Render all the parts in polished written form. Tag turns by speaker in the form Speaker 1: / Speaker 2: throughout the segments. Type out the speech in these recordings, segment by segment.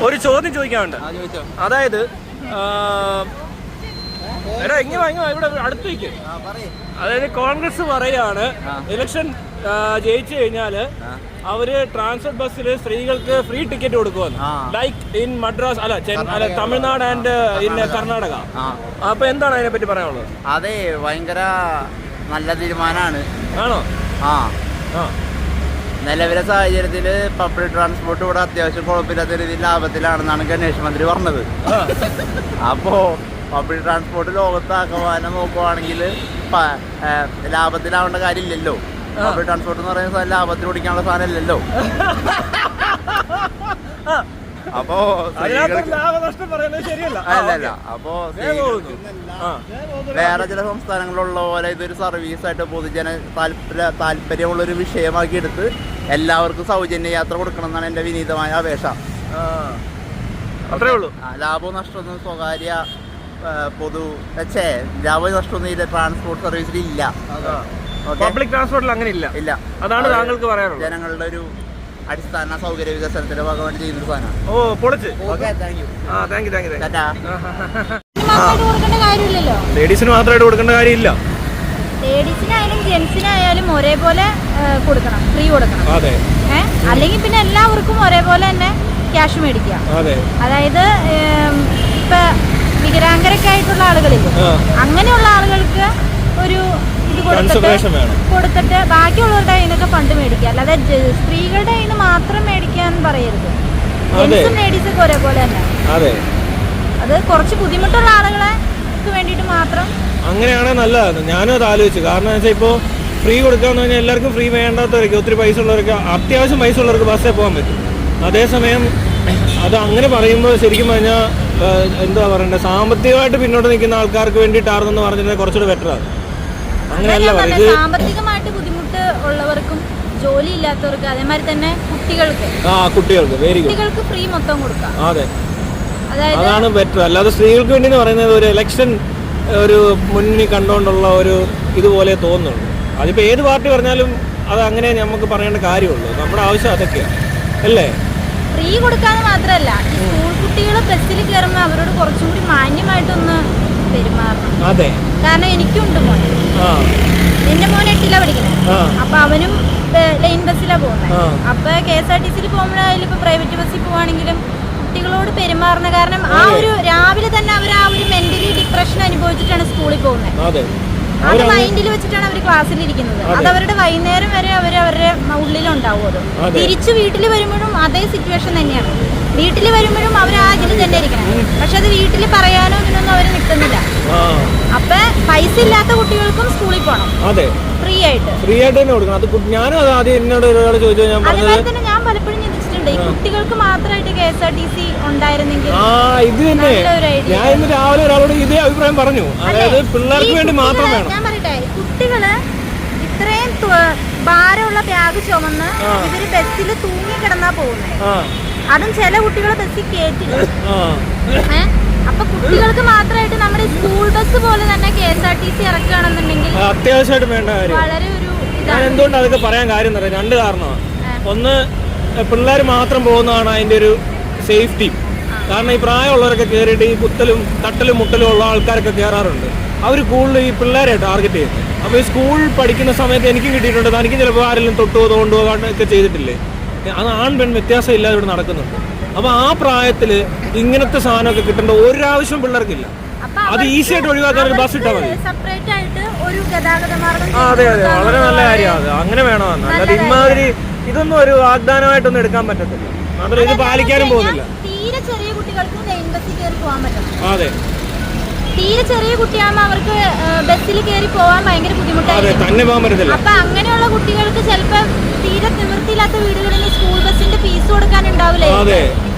Speaker 1: ഒരു ചോദ്യം ചോദിക്കാനുണ്ട്. അതായത് ഇവിടെ അടുത്തേക്ക്, അതായത് കോൺഗ്രസ് പറയാണ് ഇലക്ഷൻ ജയിച്ചു കഴിഞ്ഞാല് അവര് ട്രാൻസ്പോർട്ട് ബസ്സിൽ സ്ത്രീകൾക്ക് ഫ്രീ ടിക്കറ്റ് കൊടുക്കുമെന്ന്, ലൈക്ക് ഇൻ മദ്രാസ് അല്ല തമിഴ്നാട് ആൻഡ് ഇൻ കർണാടക. അപ്പൊ എന്താണ് അതിനെ പറ്റി പറയാനുള്ളത്?
Speaker 2: അതെ, ഭയങ്കര നല്ല തീരുമാനമാണ്.
Speaker 1: ആണോ?
Speaker 2: നിലവിലെ സാഹചര്യത്തിൽ പബ്ലിക് ട്രാൻസ്പോർട്ട് ഇവിടെ അത്യാവശ്യം കുഴപ്പമില്ലാത്ത രീതിയിൽ ലാഭത്തിലാണെന്നാണ് ഗണേഷ് മന്ത്രി പറഞ്ഞത്. അപ്പോ പബ്ലിക് ട്രാൻസ്പോർട്ട് ലോകത്താക്കുവാനും നോക്കുവാണെങ്കിൽ ലാഭത്തിലാവേണ്ട കാര്യമില്ലല്ലോ. പബ്ലിക് ട്രാൻസ്പോർട്ട് എന്ന് പറയുന്ന ലാഭത്തിൽ ഓടിക്കാനുള്ള സാധനം അല്ലല്ലോ. അപ്പോ അല്ലല്ല, അപ്പോ വേറെ ചില സംസ്ഥാനങ്ങളിലുള്ള പോലെ ഇതൊരു സർവീസായിട്ട് പൊതുജന താല്പര്യമുള്ളൊരു വിഷയമാക്കി എടുത്ത് എല്ലാവർക്കും സൗജന്യ യാത്ര കൊടുക്കണം എന്നാണ് എന്റെ വിനീതമായ അപേക്ഷ.
Speaker 1: അത്രേ ഉള്ളൂ.
Speaker 2: ലാഭവും നഷ്ടമൊന്നും സ്വകാര്യ ലാഭവും നഷ്ടമൊന്നും ഇല്ല ട്രാൻസ്പോർട്ട് സർവീസിൽ ഇല്ല.
Speaker 1: പബ്ലിക് ട്രാൻസ്പോർട്ടിൽ അങ്ങനെ ഇല്ല. അതാണ് താങ്കൾക്ക് പറയാനുള്ളത്.
Speaker 2: ജനങ്ങളുടെ ഒരു അടിസ്ഥാന സൗകര്യ വികസനത്തിന്റെ ഭാഗമായിട്ട് ചെയ്യുന്നൊരു സാധനമാണ്.
Speaker 1: ലേഡീസിന് മാത്രമായിട്ട് കൊടുക്കേണ്ട കാര്യമില്ല.
Speaker 3: ലേഡീസിനായാലും ജെന്റ്സിനായാലും ഒരേപോലെ കൊടുക്കണം, ഫ്രീ കൊടുക്കണം. അല്ലെങ്കിൽ പിന്നെ എല്ലാവർക്കും ഒരേപോലെ തന്നെ ക്യാഷ് മേടിക്കാം. അതായത് ഇപ്പൊ വികലാംഗരൊക്കെ ആയിട്ടുള്ള ആളുകളിൽ അങ്ങനെയുള്ള ആളുകൾക്ക് ഒരു ഇത് കൊടുത്തിട്ട് ബാക്കിയുള്ളവരുടെ കയ്യിൽ നിന്നൊക്കെ ഫണ്ട് മേടിക്കുക. അല്ലാതെ സ്ത്രീകളുടെ കയ്യിൽ നിന്ന് മാത്രം മേടിക്കാൻ പറയരുത്. ജെന്റ്സും ലേഡീസൊക്കെ ഒരേപോലെ തന്നെ. അത് കുറച്ച് ബുദ്ധിമുട്ടുള്ള ആളുകളെ വേണ്ടിയിട്ട് മാത്രം
Speaker 1: അങ്ങനെയാണ് നല്ലതാണ്. ഞാനും അത് ആലോചിച്ചു. കാരണം എന്ന് വെച്ചാൽ ഇപ്പോൾ ഫ്രീ കൊടുക്കാന്ന് പറഞ്ഞാൽ എല്ലാവർക്കും ഫ്രീ വേണ്ടാത്തവർക്ക്, ഒത്തിരി പൈസ ഉള്ളവർക്ക്, അത്യാവശ്യം പൈസ ഉള്ളവർക്ക് ബസ്സിൽ പോകാൻ പറ്റും. അതേസമയം അത് അങ്ങനെ പറയുമ്പോൾ ശരിക്കും പറഞ്ഞാൽ എന്താ പറയണ്ടേ, സാമ്പത്തികമായിട്ട് പിന്നോട്ട് നിൽക്കുന്ന ആൾക്കാർക്ക് വേണ്ടിയിട്ടാണെന്ന് പറഞ്ഞാൽ കുറച്ചുകൂടെ ബെറ്ററാണ്. അങ്ങനെയല്ല പറയുന്നത്.
Speaker 3: സാമ്പത്തികമായിട്ട് ബുദ്ധിമുട്ട് ഉള്ളവർക്കും ജോലി ഇല്ലാത്തവർക്ക്, അതേമാതിരി തന്നെ കുട്ടികൾക്ക് ഫ്രീ മൊത്തം കൊടുക്കാം.
Speaker 1: അതാണ് ബെറ്റർ. അല്ലാതെ സ്ത്രീകൾക്ക് വേണ്ടി എന്ന് പറയുന്നത് ഒരു ഇലക്ഷൻ ഒരു മുന്നിൽ കണ്ടുകൊണ്ടുള്ള ഒരു ഇതുപോലെ തോന്നുന്നുള്ളൂ. അതിപ്പോൾ ഏത് പാർട്ടി പറഞ്ഞാലും അത് അങ്ങനെ നമുക്ക് പറയേണ്ട കാര്യമുള്ളൂ. നമ്മുടെ ആവശ്യം അതൊക്കെയാണ് അല്ലേ.
Speaker 3: ഫ്രീ കൊടുക്കാന്ന് മാത്രമല്ല, സ്കൂൾ കുട്ടികൾ ബസ്സിൽ കയറുമ്പോൾ അവരോട് കുറച്ചും കൂടി മാന്യമായിട്ടൊന്ന് പെരുമാറണം. കാരണം എനിക്കുണ്ട് മോൻ, എന്റെ മോൻ 8ലാ പഠിക്കുന്നത്. അപ്പൊ അവനും ലൈൻ ബസ്സിലാ പോകുന്നത്. അപ്പൊ KSRTC പോകുമ്പോഴായാലും ഇപ്പൊ പ്രൈവറ്റ് ബസ്സിൽ പോവാണെങ്കിലും കുട്ടികളോട് പെരുമാറുന്ന, കാരണം ആ ഒരു രാവിലെ തന്നെ അവർ ആ ഒരു മെന്റലി ഡിപ്രഷൻ അനുഭവിച്ചിട്ടാണ് സ്കൂളിൽ പോകുന്നത്. അത് മൈൻഡിൽ വെച്ചിട്ടാണ് അവർ ക്ലാസ്സിലിരിക്കുന്നത്. അത് അവരുടെ വൈകുന്നേരം വരെ അവരുടെ ഉള്ളിലുണ്ടാവും. അത് തിരിച്ചു വീട്ടിൽ വരുമ്പോഴും അതേ സിറ്റുവേഷൻ തന്നെയാണ്. വീട്ടിൽ വരുമ്പോഴും അവർ ആ ഇതിൽ തന്നെ ഇരിക്കണം. പക്ഷെ അത് വീട്ടിൽ പറയാനോ ഇതിനൊന്നും അവർ നിൽക്കുന്നില്ല. അപ്പൊ പൈസ ഇല്ലാത്ത കുട്ടികൾക്കും സ്കൂളിൽ പോകണം, ഫ്രീ ആയിട്ട്
Speaker 1: തന്നെ കൊടുക്കണം. അത് ഞാനും അത് ആദ്യം എന്നോട് ചോദിച്ചു.
Speaker 3: അതുപോലെ തന്നെ ഞാൻ പലപ്പോഴും ചിന്തിച്ചിട്ടുണ്ട്, ഈ കുട്ടികൾക്ക് മാത്രമായിട്ട് KSRTC ഉണ്ടായിരുന്നെങ്കിൽ.
Speaker 1: ഇത് തന്നെ ഞാൻ ഇന്ന് രാവിലെ ഒരാളോട് ഇതേ അഭിപ്രായം പറഞ്ഞു. അതായത് പിള്ളേർക്ക് വേണ്ടി മാത്രം വേണം.
Speaker 3: ഞാൻ പറയട്ടെ, കുട്ടികള് ഇത്രയും ഭാരമുള്ള ബാഗ് ചുമന്ന് ഇവര് ബസ്സിൽ തൂങ്ങിക്കിടന്നാ പോകുന്നത്. അതും ചില കുട്ടികളെ ബസ്സിൽ കേട്ടില്ല. അപ്പൊ കുട്ടികൾക്ക് മാത്രമായിട്ട് നമ്മുടെ സ്കൂൾ ബസ് പോലെ തന്നെ KSRTC ഇറക്കുകയാണെന്നുണ്ടെങ്കിൽ
Speaker 1: അത്യാവശ്യമായിട്ട് വേണ്ട കാര്യം.
Speaker 3: വളരെ ഒരു
Speaker 1: ഞാൻ എന്തുകൊണ്ട് അതൊക്കെ പറയാൻ കാര്യം പറയാം, 2 കാരണമാണ്. ഒന്ന്, പിള്ളേർ മാത്രം പോകുന്നതാണ് അതിന്റെ ഒരു സേഫ്റ്റി. കാരണം ഈ പ്രായമുള്ളവരൊക്കെ കയറിയിട്ട് ഈ കുത്തലും തട്ടലും മുട്ടലും ഉള്ള ആൾക്കാരൊക്കെ കയറാറുണ്ട്. അവർ കൂടുതൽ ഈ പിള്ളേരെ ടാർഗറ്റ് ചെയ്യുന്നത്. അപ്പോൾ ഈ സ്കൂൾ പഠിക്കുന്ന സമയത്ത് എനിക്കും കിട്ടിയിട്ടുണ്ട്. തനിക്കും ചിലപ്പോൾ ആരെങ്കിലും തൊട്ടുപോകുക കൊണ്ടുപോകാനൊക്കെ ചെയ്തിട്ടില്ലേ. അത് ആൺ പെൺ വ്യത്യാസം ഇല്ലാതെ ഇവിടെ നടക്കുന്നുണ്ട്. അപ്പോൾ ആ പ്രായത്തിൽ ഇങ്ങനത്തെ സാധനമൊക്കെ കിട്ടേണ്ട ഒരാവശ്യം പിള്ളേർക്കില്ല. അത് ഈസി ആയിട്ട് ഒഴിവാക്കാൻ ഒരു ബസ് ഇട്ടാൽ മതി. അതെ, വളരെ നല്ല കാര്യമാണ്. അങ്ങനെ വേണമെന്ന്. അല്ലാതെ ഇമാതിരി ഇതൊന്നും ഒരു വാഗ്ദാനമായിട്ടൊന്നും എടുക്കാൻ പറ്റത്തില്ല. മാത്രമല്ല ഇത് പാലിക്കാനും പോകുന്നില്ല.
Speaker 3: തീരെ ചെറിയ കുട്ടികൾക്ക് ലൈൻ ബസ്സിൽ കയറി പോകാൻ പറ്റും.
Speaker 1: അതെ,
Speaker 3: തീരെ ചെറിയ കുട്ടിയാകുമ്പോൾ അവർക്ക് ബസ്സിൽ കയറി പോകാൻ ഭയങ്കര ബുദ്ധിമുട്ടായിരിക്കും. അപ്പൊ അങ്ങനെയുള്ള കുട്ടികൾക്ക് ചിലപ്പോൾ തീരെ നിവൃത്തിയില്ലാത്ത വീടുകളിൽ സ്കൂൾ ബസ്സിന്റെ ഫീസ് കൊടുക്കാനുണ്ടാവില്ലേ.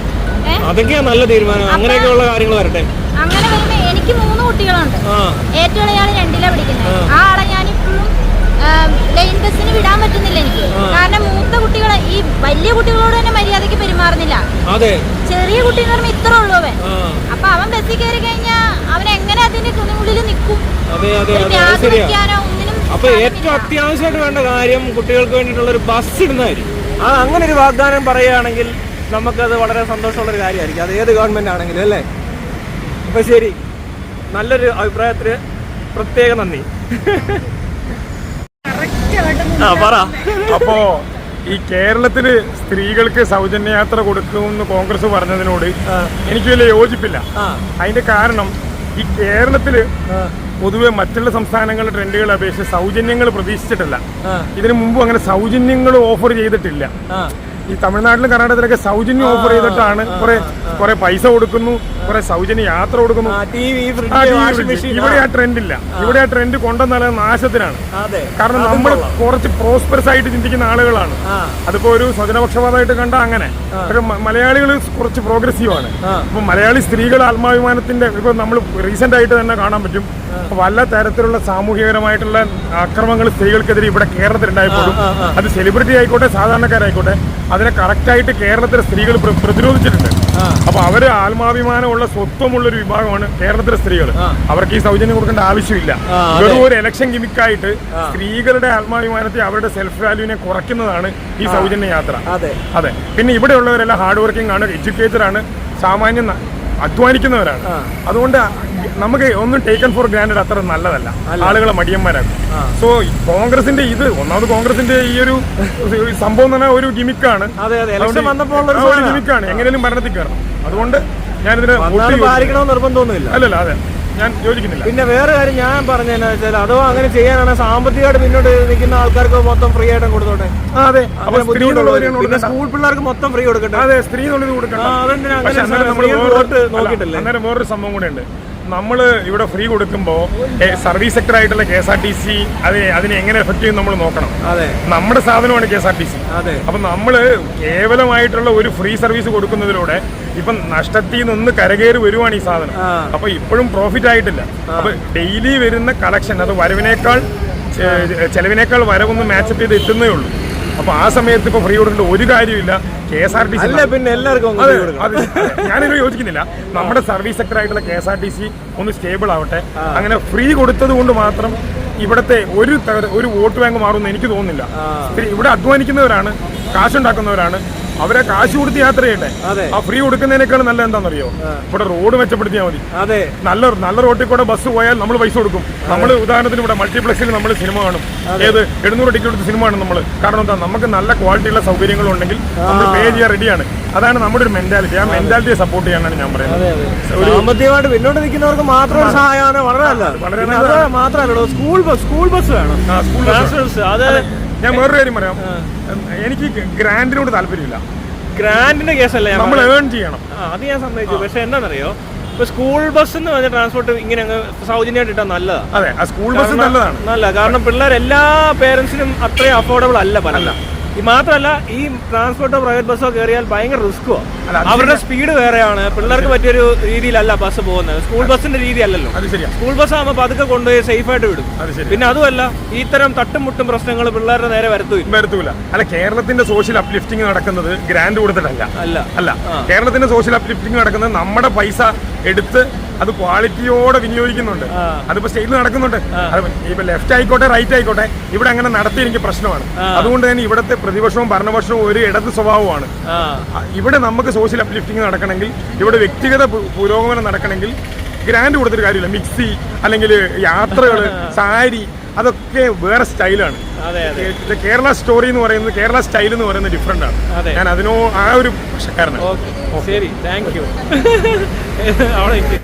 Speaker 1: അതൊക്കെയാണ് നല്ല തീരുമാനം. അങ്ങനെയൊക്കെയുള്ള കാര്യങ്ങൾ വരട്ടെ.
Speaker 3: അങ്ങനെ വരുമ്പോ എനിക്ക് 3 കുട്ടികളുണ്ട്. ഏറ്റവും ഇളയാള് 2ലാ പഠിക്കുന്നത്. ആ ആളെ ഞാനിപ്പോഴും ലൈൻ ബസ്സിന് വിടാൻ പറ്റുന്നില്ല എനിക്ക്. കാരണം മൂത്ത കുട്ടികളെ, ഈ വലിയ കുട്ടികളോട് തന്നെ മര്യാദക്ക് പെരുമാറുന്നില്ല. ചെറിയ കുട്ടി എന്ന് പറയുമ്പോൾ ഇത്ര ഉള്ളൂ അവൻ. അപ്പൊ അവൻ ബസ്സിൽ കയറി കഴിഞ്ഞാൽ അവൻ എങ്ങനെ അതിന്റെ ഉള്ളിൽ നിൽക്കും?
Speaker 1: അപ്പൊ ഏറ്റവും അത്യാവശ്യമായിട്ട് വേണ്ട കാര്യം കുട്ടികൾക്ക് വേണ്ടിയിട്ടുള്ള ഒരു ബസ് ഇടുന്നതായിരിക്കും. അങ്ങനെ ഒരു വാഗ്ദാനം പറയുകയാണെങ്കിൽ നമുക്കത് വളരെ സന്തോഷമുള്ളൊരു കാര്യമായിരിക്കും, അത് ഏത് ഗവൺമെൻറ് ആണെങ്കിലും അല്ലേ. അപ്പോൾ ശരി, നല്ലൊരു അഭിപ്രായത്തിന് പ്രത്യേക നന്ദി. ആ പറ.
Speaker 4: അപ്പോ ഈ കേരളത്തില് സ്ത്രീകൾക്ക് സൗജന്യ യാത്ര കൊടുക്കുമെന്ന് കോൺഗ്രസ് പറഞ്ഞതിനോട് എനിക്ക് വലിയ യോജിപ്പില്ല. അതിന്റെ കാരണം ഈ കേരളത്തില് പൊതുവെ മറ്റുള്ള സംസ്ഥാനങ്ങളുടെ ട്രെൻഡുകളെ അപേക്ഷിച്ച് സൗജന്യങ്ങൾ പ്രതീക്ഷിച്ചിട്ടില്ല. ഇതിനു മുമ്പ് അങ്ങനെ സൗജന്യങ്ങൾ ഓഫർ ചെയ്തിട്ടില്ല. ഈ തമിഴ്നാട്ടിലും കർണാടകത്തിലൊക്കെ സൗജന്യം ഓഫർ ചെയ്തിട്ടാണ് കുറെ പൈസ കൊടുക്കുന്നു, കുറെ സൗജന്യ യാത്ര കൊടുക്കുന്നു. ഇവിടെ ആ ട്രെൻഡ് ഇല്ല. ഇവിടെ ആ ട്രെൻഡ് കൊണ്ടുവന്നാൽ നാശത്തിനാണ്. കാരണം നമ്മൾ കുറച്ച് പ്രോസ്പെറസ് ആയിട്ട് ചിന്തിക്കുന്ന ആളുകളാണ്. അതിപ്പോ ഒരു സ്വജനപക്ഷപാതമായിട്ട് കണ്ട അങ്ങനെ. പക്ഷെ മലയാളികൾ കുറച്ച് പ്രോഗ്രസീവ് ആണ്. അപ്പൊ മലയാളി സ്ത്രീകൾ ആത്മാഭിമാനത്തിന്റെ ഇപ്പൊ നമ്മൾ റീസെന്റ് ആയിട്ട് തന്നെ കാണാൻ പറ്റും, പല തരത്തിലുള്ള സാമൂഹികപരമായിട്ടുള്ള അക്രമങ്ങൾ സ്ത്രീകൾക്കെതിരെ ഇവിടെ കേരളത്തിലുണ്ടായപ്പോഴും അത് സെലിബ്രിറ്റി ആയിക്കോട്ടെ സാധാരണക്കാരായിക്കോട്ടെ അതിനെ കറക്റ്റായിട്ട് കേരളത്തിലെ സ്ത്രീകൾ പ്രതിരോധിച്ചിട്ടുണ്ട്. അപ്പൊ അവര് ആത്മാഭിമാനമുള്ള സ്വത്വമുള്ളൊരു വിഭാഗമാണ് കേരളത്തിലെ സ്ത്രീകൾ. അവർക്ക് ഈ സൗജന്യം കൊടുക്കേണ്ട ആവശ്യമില്ല. വെറും ഒരു ഇലക്ഷൻ ഗിമിക്കായിട്ട് സ്ത്രീകളുടെ ആത്മാഭിമാനത്തെ അവരുടെ സെൽഫ് വാല്യൂവിനെ കുറയ്ക്കുന്നതാണ് ഈ സൗജന്യ യാത്ര. അതെ. പിന്നെ ഇവിടെ ഉള്ളവരെല്ലാം ഹാർഡ് വർക്കിംഗ് ആണ്, എഡ്യൂക്കേറ്റഡ് ആണ്, സാമാന്യം അധ്വാനിക്കുന്നവരാണ്. അതുകൊണ്ട് നമുക്ക് ഒന്നും ടേക്കൺ ഫോർ ഗ്രാൻഡഡ് അത്ര നല്ലതല്ല, ആളുകളെ മടിയന്മാരാക്കും. സോ കോൺഗ്രസിന്റെ ഒന്നാമത് കോൺഗ്രസിന്റെ ഈ ഒരു സംഭവം തന്നെ ഒരു ഗിമിക്കാണ്, ഗിമിക്കാണ്. എങ്ങനെയും ഭരണത്തിൽ കയറണം. അതുകൊണ്ട് ഞാനിതിന്
Speaker 1: നിർബന്ധമൊന്നുമില്ല.
Speaker 4: അല്ലല്ല, അതെ, ഞാൻ യോജിക്കുന്നില്ല.
Speaker 1: പിന്നെ വേറെ കാര്യം ഞാൻ പറഞ്ഞതെന്ന് വെച്ചാൽ അഥവാ അങ്ങനെ ചെയ്യാനാണ് സാമ്പത്തികമായിട്ട് പിന്നോട്ട് നിൽക്കുന്ന ആൾക്കാർക്ക് മൊത്തം ഫ്രീ ആയിട്ട് കൊടുത്തോട്ടെ.
Speaker 4: അതെ,
Speaker 1: പിന്നെ സ്കൂൾ പിള്ളേർക്ക് മൊത്തം ഫ്രീ കൊടുക്കട്ടെ.
Speaker 4: അതെ, സ്ത്രീ എന്നുള്ളത് കൊടുക്കണം. അന്നേരം വേറൊരു സംഭവം കൂടെ ഉണ്ട്. നമ്മൾ ഇവിടെ ഫ്രീ കൊടുക്കുമ്പോൾ സർവീസ് സെക്ടർ ആയിട്ടുള്ള KSRTC അതിനെ എങ്ങനെ എഫക്ട് ചെയ്യും നമ്മൾ നോക്കണം. നമ്മുടെ സാധനമാണ് KSRTC. അപ്പൊ നമ്മള് കേവലമായിട്ടുള്ള ഒരു ഫ്രീ സർവീസ് കൊടുക്കുന്നതിലൂടെ ഇപ്പം നഷ്ടത്തിൽ നിന്ന് കരകയറി വരുവാണ് ഈ സാധനം. അപ്പൊ ഇപ്പോഴും പ്രോഫിറ്റ് ആയിട്ടില്ല. അപ്പൊ ഡെയിലി വരുന്ന കളക്ഷൻ അത് വരവിനേക്കാൾ ചെലവിനേക്കാൾ വരവൊന്ന് മാച്ചപ്പ് ചെയ്ത് എത്തുന്നേ ഉള്ളൂ. അപ്പൊ ആ സമയത്ത് ഇപ്പൊ ഫ്രീ കൊടുക്കേണ്ട ഒരു കാര്യമില്ല. KSRTC
Speaker 1: പിന്നെ എല്ലാവർക്കും
Speaker 4: ഞാനിത് യോജിക്കുന്നില്ല. നമ്മുടെ സർവീസ് സെക്ടർ ആയിട്ടുള്ള KSRTC ഒന്ന് സ്റ്റേബിൾ ആവട്ടെ. അങ്ങനെ ഫ്രീ കൊടുത്തത് കൊണ്ട് മാത്രം ഇവിടുത്തെ ഒരു വോട്ട് ബാങ്ക് മാറുമെന്ന് എനിക്ക് തോന്നുന്നില്ല. ഇവിടെ അധ്വാനിക്കുന്നവരാണ്, കാശുണ്ടാക്കുന്നവരാണ്, അവരെ കാശ് കൊടുത്ത് യാത്ര ചെയ്യട്ടെ. ആ ഫ്രീ കൊടുക്കുന്നതിനേക്കാൾ നല്ല എന്താണെന്നറിയോ, ഇവിടെ റോഡ് മെച്ചപ്പെടുത്തിയാൽ മതി. നല്ല റോഡിൽ കൂടെ ബസ് പോയാൽ നമ്മൾ പൈസ കൊടുക്കും. നമ്മൾ ഉദാഹരണത്തിന് ഇവിടെ മൾട്ടിപ്ലക്സിൽ നമ്മൾ സിനിമ കാണും. 700 ടിക്കറ്റ് കൊടുത്ത് സിനിമ കാണും നമ്മൾ. കാരണം എന്താ, നമുക്ക് നല്ല ക്വാളിറ്റിയുള്ള സൗകര്യങ്ങൾ ഉണ്ടെങ്കിൽ നമ്മൾ പേ ചെയ്യാൻ റെഡിയാണ്. അതാണ് നമ്മുടെ ഒരു മെന്റാലിറ്റി. ആ മെന്റാലിറ്റിയെ സപ്പോർട്ട് ചെയ്യാനാണ് ഞാൻ പറയുന്നത്.
Speaker 1: സാമ്പത്തികമായിട്ട് പിന്നോട്ട് നിൽക്കുന്നവർക്ക് മാത്രം സഹായമാണ് വളരെ നല്ലത്. മാത്രമല്ല സ്കൂൾ ബസ് വേണം. അത്
Speaker 4: ഞാൻ വേറൊരു കാര്യം പറയാം, എനിക്ക് ഗ്രാൻഡിനോട് താല്പര്യമില്ല.
Speaker 1: ഗ്രാൻഡിന്റെ കേസല്ല,
Speaker 4: നമ്മൾ ഏൺ ചെയ്യണം.
Speaker 1: അത് ഞാൻ സമ്മതിച്ചു. പക്ഷെ എന്താണെന്നറിയോ, ഇപ്പൊ സ്കൂൾ ബസ് എന്ന് പറഞ്ഞ ട്രാൻസ്പോർട്ട് ഇങ്ങനെ അങ്ങ് സൗജന്യമായിട്ട് ഇട്ടാൽ നല്ലതാണ്.
Speaker 4: അതെ, സ്കൂൾ ബസ് നല്ലതാണ്.
Speaker 1: കാരണം പിള്ളേർ എല്ലാ പേരൻസിനും അത്രയും അഫോർഡബിൾ അല്ല പല. മാത്രമല്ല ഈ ട്രാൻസ്പോർട്ടോ പ്രൈവറ്റ് ബസ്സോ കയറിയാൽ ഭയങ്കര റിസ്ക്കോ. അവരുടെ സ്പീഡ് വേറെയാണ്. പിള്ളേർക്ക് പറ്റിയൊരു രീതിയിലല്ല ബസ് പോകുന്നത്. സ്കൂൾ ബസ്സിന്റെ രീതി അല്ലല്ലോ. സ്കൂൾ ബസ് ആകുമ്പോൾ പതുക്കെ കൊണ്ടുപോയി സേഫ് ആയിട്ട് വിടും. പിന്നെ അതുമല്ല ഇത്തരം തട്ടുമുട്ടും പ്രശ്നങ്ങൾ പിള്ളേരുടെ നേരെ
Speaker 4: വരത്തൂല. അല്ല, കേരളത്തിന്റെ സോഷ്യൽ അപ്ലിഫ്റ്റിംഗ് നടക്കുന്നത് ഗ്രാൻഡ് കൊടുത്തിട്ടല്ല. അല്ല, കേരളത്തിന്റെ സോഷ്യൽ അപ്ലിഫ്റ്റിംഗ് നടക്കുന്നത് നമ്മുടെ പൈസ എടുത്ത് അത് ക്വാളിറ്റിയോടെ വിനിയോഗിക്കുന്നുണ്ട്. അതിപ്പോ സ്റ്റേറ്റിൽ നടക്കുന്നുണ്ട്. ഇപ്പൊ ലെഫ്റ്റ് ആയിക്കോട്ടെ റൈറ്റ് ആയിക്കോട്ടെ, ഇവിടെ അങ്ങനെ നടത്തി എനിക്ക് പ്രശ്നമാണ്. അതുകൊണ്ട് തന്നെ ഇവിടുത്തെ പ്രതിപക്ഷവും ഭരണപക്ഷവും ഒരു ഇടത് സ്വഭാവമാണ്. ഇവിടെ നമുക്ക് സോഷ്യൽ അപ്ലിഫ്റ്റിംഗ് നടക്കണമെങ്കിൽ, ഇവിടെ വ്യക്തിഗത പുരോഗമനം നടക്കണമെങ്കിൽ ഗ്രാൻഡ് കൊടുത്തൊരു കാര്യമില്ല. മിക്സി അല്ലെങ്കിൽ യാത്രകള്, സാരി, അതൊക്കെ വേറെ സ്റ്റൈലാണ്. കേരള സ്റ്റോറി എന്ന് പറയുന്നത്, കേരള സ്റ്റൈൽ എന്ന് പറയുന്നത് ഡിഫറെന്റ് ആണ്. ഞാൻ ആ ഒരു പക്ഷക്കാരനാണ്.
Speaker 1: ശരി, താങ്ക് യു.